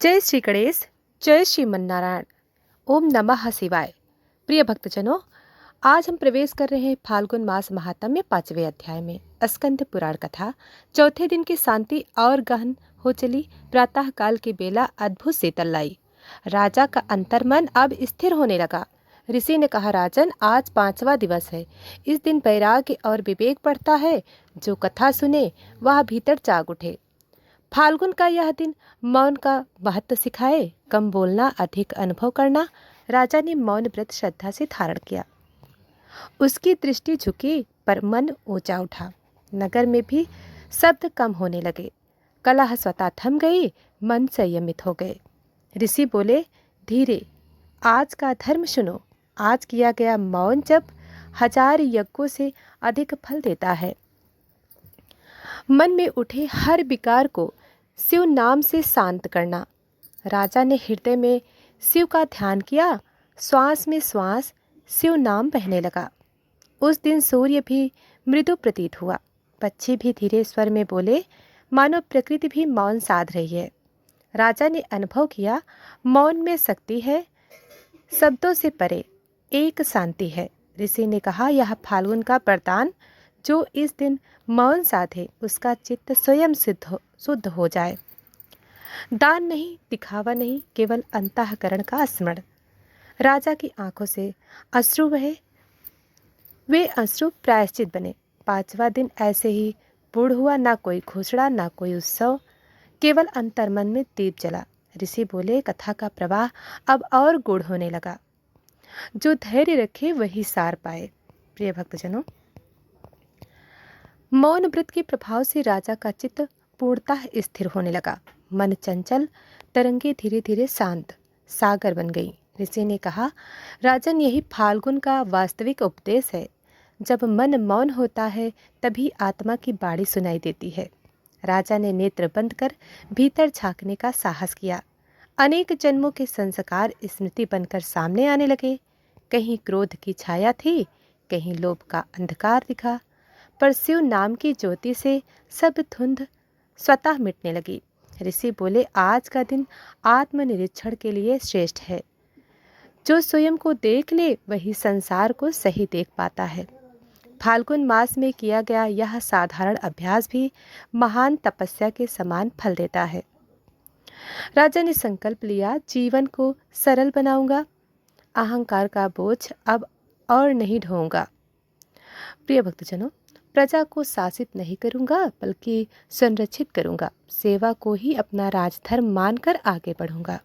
जय श्री गणेश, जय श्रीमन नारायण, ओम नमः शिवाय। प्रिय भक्तजनों, आज हम प्रवेश कर रहे हैं फाल्गुन मास महात्म्य 5वें अध्याय में। स्कंद पुराण कथा। चौथे दिन की शांति और गहन हो चली। प्रातः काल की बेला अद्भुत शीतल लाई। राजा का अंतर्मन अब स्थिर होने लगा। ऋषि ने कहा, राजन, आज 5वां दिवस है। इस दिन वैराग्य और विवेक बढ़ता है। जो कथा सुने वह भीतर जाग उठे। फाल्गुन का यह दिन मौन का महत्व सिखाए। कम बोलना, अधिक अनुभव करना। राजा ने मौन व्रत श्रद्धा से धारण किया। उसकी दृष्टि झुकी पर मन ऊंचा उठा। नगर में भी शब्द कम होने लगे। कलह स्वतः थम गई, मन संयमित हो गए। ऋषि बोले, धीरे, आज का धर्म सुनो। आज किया गया मौन जब 1000 यज्ञों से अधिक फल देता है। मन में उठे हर विकार को शिव नाम से शांत करना। राजा ने हृदय में शिव का ध्यान किया। श्वास में श्वास शिव नाम बहने लगा। उस दिन सूर्य भी मृदु प्रतीत हुआ। पक्षी भी धीरे स्वर में बोले, मानो प्रकृति भी मौन साध रही है। राजा ने अनुभव किया, मौन में शक्ति है, शब्दों से परे एक शांति है। ऋषि ने कहा, यह फाल्गुन का वरदान। जो इस दिन मौन साधे उसका चित्त स्वयं शुद्ध हो जाए। दान नहीं, दिखावा नहीं, केवल अंतःकरण का स्मरण। राजा की आंखों से अश्रु बहे। वे अश्रु प्रायश्चित बने। 5वां दिन ऐसे ही पूर्ण हुआ। ना कोई घोषणा, ना कोई उत्सव, केवल अंतर्मन में दीप जला। ऋषि बोले, कथा का प्रवाह अब और गूढ़ होने लगा। जो धैर्य रखे वही सार पाए। प्रिय भक्तजनों, मौन व्रत के प्रभाव से राजा का चित्त पूर्णतः स्थिर होने लगा। मन चंचल, तरंगे धीरे धीरे शांत सागर बन गई। ऋषि ने कहा, राजन, यही फाल्गुन का वास्तविक उपदेश है। जब मन मौन होता है तभी आत्मा की बाणी सुनाई देती है। राजा ने नेत्र बंद कर भीतर झांकने का साहस किया। अनेक जन्मों के संस्कार स्मृति बनकर सामने आने लगे। कहीं क्रोध की छाया थी, कहीं लोभ का अंधकार दिखा, पर शिव नाम की ज्योति से सब धुंध स्वतः मिटने लगी। ऋषि बोले, आज का दिन आत्मनिरीक्षण के लिए श्रेष्ठ है। जो स्वयं को देख ले वही संसार को सही देख पाता है। फाल्गुन मास में किया गया यह साधारण अभ्यास भी महान तपस्या के समान फल देता है। राजा ने संकल्प लिया, जीवन को सरल बनाऊंगा, अहंकार का बोझ अब और नहीं ढोऊंगा। प्रिय भक्तजनों, प्रजा को शासित नहीं करूंगा बल्कि संरक्षित करूंगा। सेवा को ही अपना राजधर्म मानकर आगे बढ़ूंगा।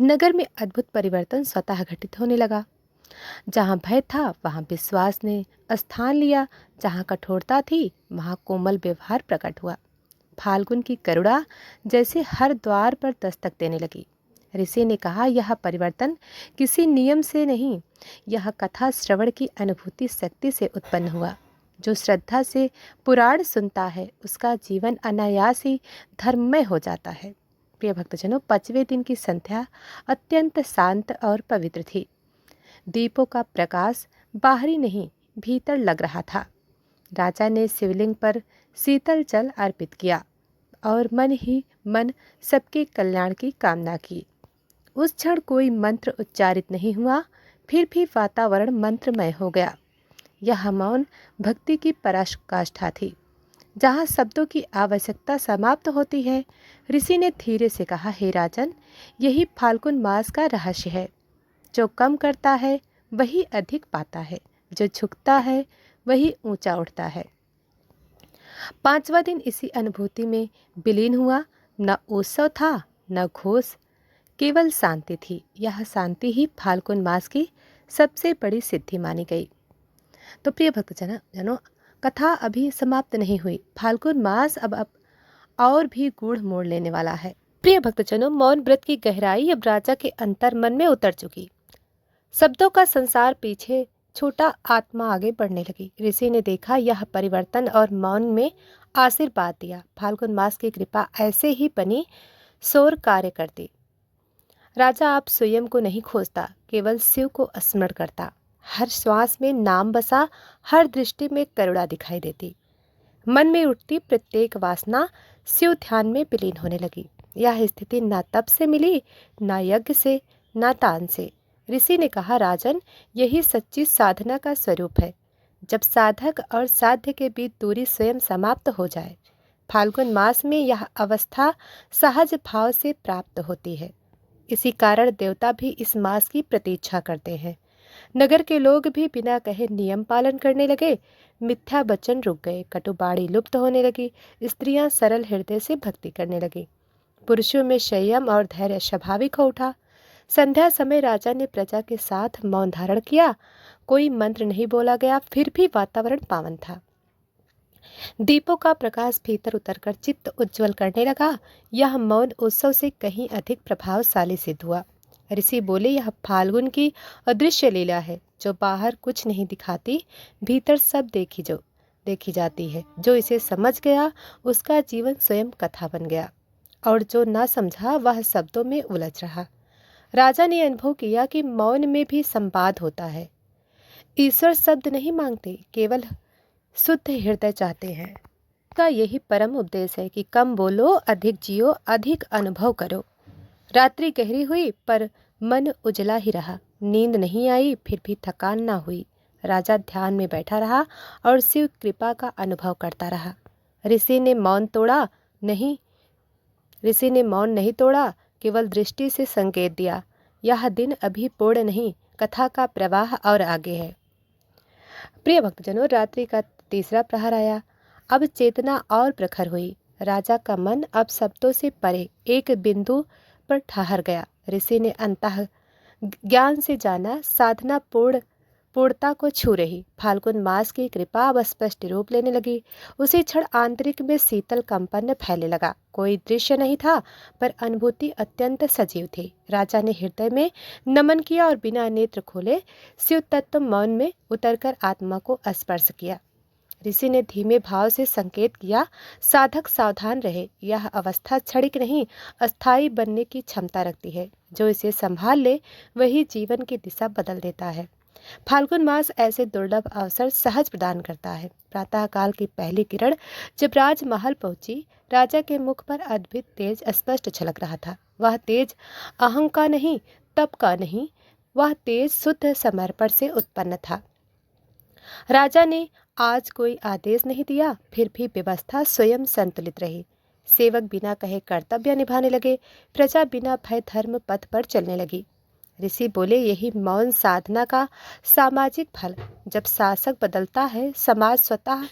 नगर में अद्भुत परिवर्तन स्वतः घटित होने लगा। जहां भय था वहां विश्वास ने स्थान लिया। जहां कठोरता थी वहां कोमल व्यवहार प्रकट हुआ। फाल्गुन की करुणा जैसे हर द्वार पर दस्तक देने लगी। ऋषि ने कहा, यह परिवर्तन किसी नियम से नहीं, यह कथा श्रवण की अनुभूति शक्ति से उत्पन्न हुआ। जो श्रद्धा से पुराण सुनता है उसका जीवन अनायास ही धर्ममय हो जाता है। प्रिय भक्तजनों, 5वें दिन की संध्या अत्यंत शांत और पवित्र थी। दीपों का प्रकाश बाहरी नहीं भीतर लग रहा था। राजा ने शिवलिंग पर शीतल जल अर्पित किया और मन ही मन सबके कल्याण की कामना की। उस क्षण कोई मंत्र उच्चारित नहीं हुआ, फिर भी वातावरण मंत्रमय हो गया। यह मौन भक्ति की पराकाष्ठा थी। जहाँ शब्दों की आवश्यकता समाप्त होती है, ऋषि ने धीरे से कहा, हे राजन, यही फाल्गुन मास का रहस्य है। जो कम करता है वही अधिक पाता है, जो झुकता है वही ऊंचा उठता है। 5वां दिन इसी अनुभूति में विलीन हुआ। न उत्सव था, न घोष, केवल शांति थी। यह शांति ही फाल्गुन मास की सबसे बड़ी सिद्धि मानी गई। तो प्रिय भक्तजनों, कथा अभी समाप्त नहीं हुई। फाल्गुन मास अब और भी गूढ़ मोड़ लेने वाला है। प्रिय भक्तजनों, मौन व्रत की गहराई अब राजा के अंतर्मन में उतर चुकी। शब्दों का संसार पीछे छूटा, आत्मा आगे बढ़ने लगी। ऋषि ने देखा यह परिवर्तन और मौन में आशीर्वाद दिया। फाल्गुन मास की कृपा ऐसे ही बनी शोर कार्य करती। राजा अब स्वयं को नहीं खोजता, केवल शिव को स्मरण करता। हर श्वास में नाम बसा, हर दृष्टि में करुणा दिखाई देती। मन में उठती प्रत्येक वासना शिव ध्यान में विलीन होने लगी। यह स्थिति ना तप से मिली, ना यज्ञ से, ना दान से। ऋषि ने कहा, राजन, यही सच्ची साधना का स्वरूप है। जब साधक और साध्य के बीच दूरी स्वयं समाप्त हो जाए। फाल्गुन मास में यह अवस्था सहज भाव से प्राप्त होती है। इसी कारण देवता भी इस मास की प्रतीक्षा करते हैं। नगर के लोग भी बिना कहे नियम पालन करने लगे। मिथ्या वचन रुक गए, कटुबाणी लुप्त होने लगी, स्त्रियां सरल हृदय से भक्ति करने लगी, पुरुषों में संयम और धैर्य स्वाभाविक हो उठा। संध्या समय राजा ने प्रजा के साथ मौन धारण किया। कोई मंत्र नहीं बोला गया, फिर भी वातावरण पावन था। दीपों का प्रकाश भीतर उतरकर चित्त उज्जवल करने लगा। यह मौन उत्सव से कहीं अधिक प्रभावशाली सिद्ध हुआ। ऋषि बोले, यह फाल्गुन की अदृश्य लीला है, जो बाहर कुछ नहीं दिखाती, भीतर सब देखी जाती है। जो इसे समझ गया, उसका जीवन स्वयं कथा बन गया, और जो ना समझा, वह शब्दों में उलझ रहा। राजा ने अनुभव किया कि मौन में भी संवाद होता है। ईश्वर शब्द नहीं मांगते, केवल शुद्ध हृदय चाहते हैं। का यही परम उपदेश है कि कम बोलो, अधिक जियो, अधिक अनुभव करो। रात्रि गहरी हुई पर मन उजला ही रहा। नींद नहीं आई, फिर भी थकान ना हुई। राजा ध्यान में बैठा रहा और शिव कृपा का अनुभव करता रहा। ऋषि ने मौन नहीं तोड़ा, केवल दृष्टि से संकेत दिया। यह दिन अभी पूर्ण नहीं, कथा का प्रवाह और आगे है। प्रिय भक्तजनों, रात्रि का तीसरा प्रहर आया। अब चेतना और प्रखर हुई। राजा का मन अब शब्दों से परे एक बिंदु पर ठहर गया। ऋषि ने अंतः ज्ञान से जाना, साधना पूर्णता को छू रही। फाल्गुन मास की कृपा अब स्पष्ट रूप लेने लगी। उसी क्षण आंतरिक में शीतल कंपन फैलने लगा। कोई दृश्य नहीं था, पर अनुभूति अत्यंत सजीव थी। राजा ने हृदय में नमन किया और बिना नेत्र खोले शिव तत्व मौन में उतरकर आत्मा को स्पर्श किया। ऋषि ने धीमे भाव से संकेत किया, साधक सावधान रहे। यह अवस्था क्षणिक नहीं, अस्थायी बनने की क्षमता रखती है। जो इसे संभाल ले, वही जीवन की दिशा बदल देता है। फाल्गुन मास ऐसे दुर्लभ अवसर सहज प्रदान करता है। प्रातःकाल की पहली किरण जब राजमहल पहुंची, राजा के मुख पर अद्भुत तेज स्पष्ट झलक रहा था। वह तेज अहं का नहीं, तप का नहीं, वह तेज शुद्ध समर्पण से उत्पन्न था। राजा ने आज कोई आदेश नहीं दिया, फिर भी व्यवस्था स्वयं संतुलित रही। सेवक बिना कहे कर्तव्य निभाने लगे, प्रजा बिना भय धर्म पथ पर चलने लगी। ऋषि बोले, यही मौन साधना का सामाजिक फल। जब शासक बदलता है, समाज स्वतः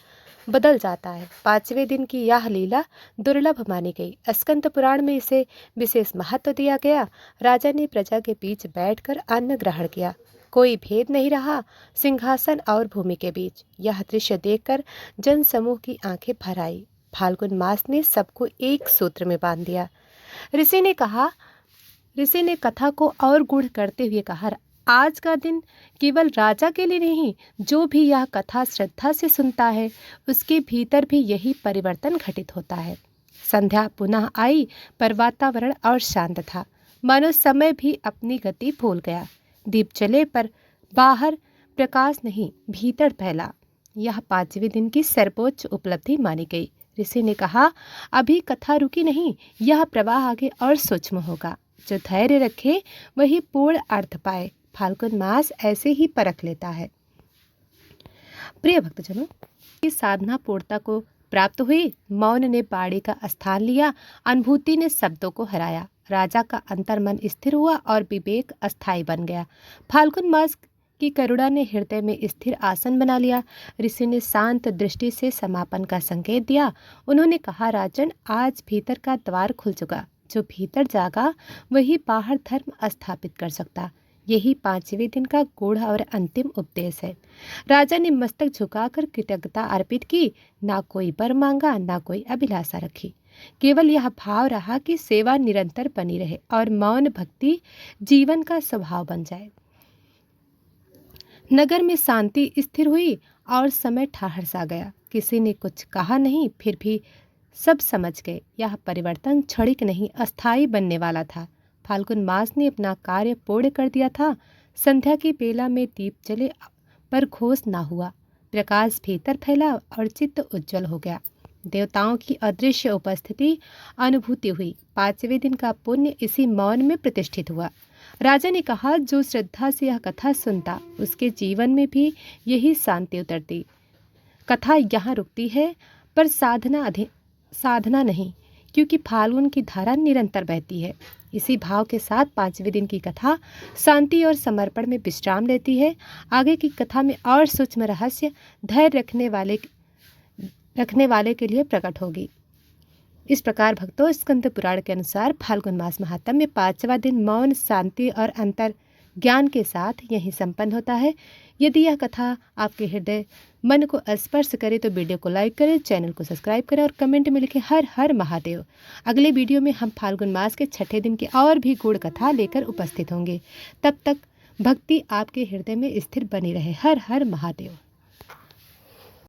बदल जाता है। 5वें दिन की यह लीला दुर्लभ मानी गई। स्कंद पुराण में इसे विशेष महत्व दिया गया। राजा ने प्रजा के बीच बैठकर अन्न ग्रहण किया। कोई भेद नहीं रहा सिंहासन और भूमि के बीच। यह दृश्य देखकर जन समूह की आंखें भर आई। फाल्गुन मास ने सबको एक सूत्र में बांध दिया। ऋषि ने कथा को और गूढ़ करते हुए कहा, आज का दिन केवल राजा के लिए नहीं, जो भी यह कथा श्रद्धा से सुनता है, उसके भीतर भी यही परिवर्तन घटित होता है। संध्या पुनः आई, पर वातावरण और शांत था। मानो समय भी अपनी गति भूल गया। दीप जले, पर बाहर प्रकाश नहीं, भीतर फैला। यह 5वें दिन की सर्वोच्च उपलब्धि मानी गई। ऋषि ने कहा, अभी कथा रुकी नहीं, यह प्रवाह आगे और सूक्ष्म होगा। जो धैर्य रखे वही पूर्ण अर्थ पाए। फाल्गुन मास ऐसे ही परख लेता है। प्रिय भक्तजनों, इस साधना पूर्णता को प्राप्त हुई। मौन ने बाड़ी का स्थान लिया, अनुभूति ने शब्दों को हराया। राजा का अंतर्मन स्थिर हुआ और विवेक अस्थायी बन गया। फाल्गुन मास की करुणा ने हृदय में स्थिर आसन बना लिया। ऋषि ने शांत दृष्टि से समापन का संकेत दिया। उन्होंने कहा, राजन, आज भीतर का द्वार खुल चुका। जो भीतर जागा, वही बाहर धर्म स्थापित कर सकता। यही 5वें दिन का गूढ़ और अंतिम उपदेश है। राजा ने मस्तक झुकाकर कृतज्ञता अर्पित की। ना कोई वर मांगा, ना कोई अभिलाषा रखी। केवल यह भाव रहा कि सेवा निरंतर बनी रहे और मौन भक्ति जीवन का स्वभाव बन जाए। नगर में शांति स्थिर हुई और समय ठहर सा गया। किसी ने कुछ कहा नहीं, फिर भी सब समझ गए। यह परिवर्तन क्षणिक नहीं, अस्थायी बनने वाला था। फाल्गुन मास ने अपना कार्य पूर्ण कर दिया था। संध्या की बेला में दीप जले, पर घोष ना हुआ। प्रकाश भीतर फैला और चित्त उज्जवल हो गया। देवताओं की अदृश्य उपस्थिति अनुभूति हुई। 5वें दिन का पुण्य इसी मौन में प्रतिष्ठित हुआ। राजा ने कहा, जो श्रद्धा से यह कथा सुनता उसके जीवन में भी यही शांति उतरती। कथा यहाँ रुकती है, पर साधना नहीं, क्योंकि फाल्गुन की धारा निरंतर बहती है। इसी भाव के साथ 5वें दिन की कथा शांति और समर्पण में विश्राम लेती है। आगे की कथा में और सूक्ष्म रहस्य धैर्य रखने वाले के लिए प्रकट होगी। इस प्रकार भक्तों, स्कंद पुराण के अनुसार फाल्गुन मास महात्म्य में 5वां दिन मौन, शांति और अंतर ज्ञान के साथ यही संपन्न होता है। यदि यह कथा आपके हृदय मन को स्पर्श करे तो वीडियो को लाइक करें, चैनल को सब्सक्राइब करें और कमेंट में लिखें हर हर महादेव। अगले वीडियो में हम फाल्गुन मास के 6ठे दिन की और भी गूढ़ कथा लेकर उपस्थित होंगे। तब तक भक्ति आपके हृदय में स्थिर बनी रहे। हर हर महादेव।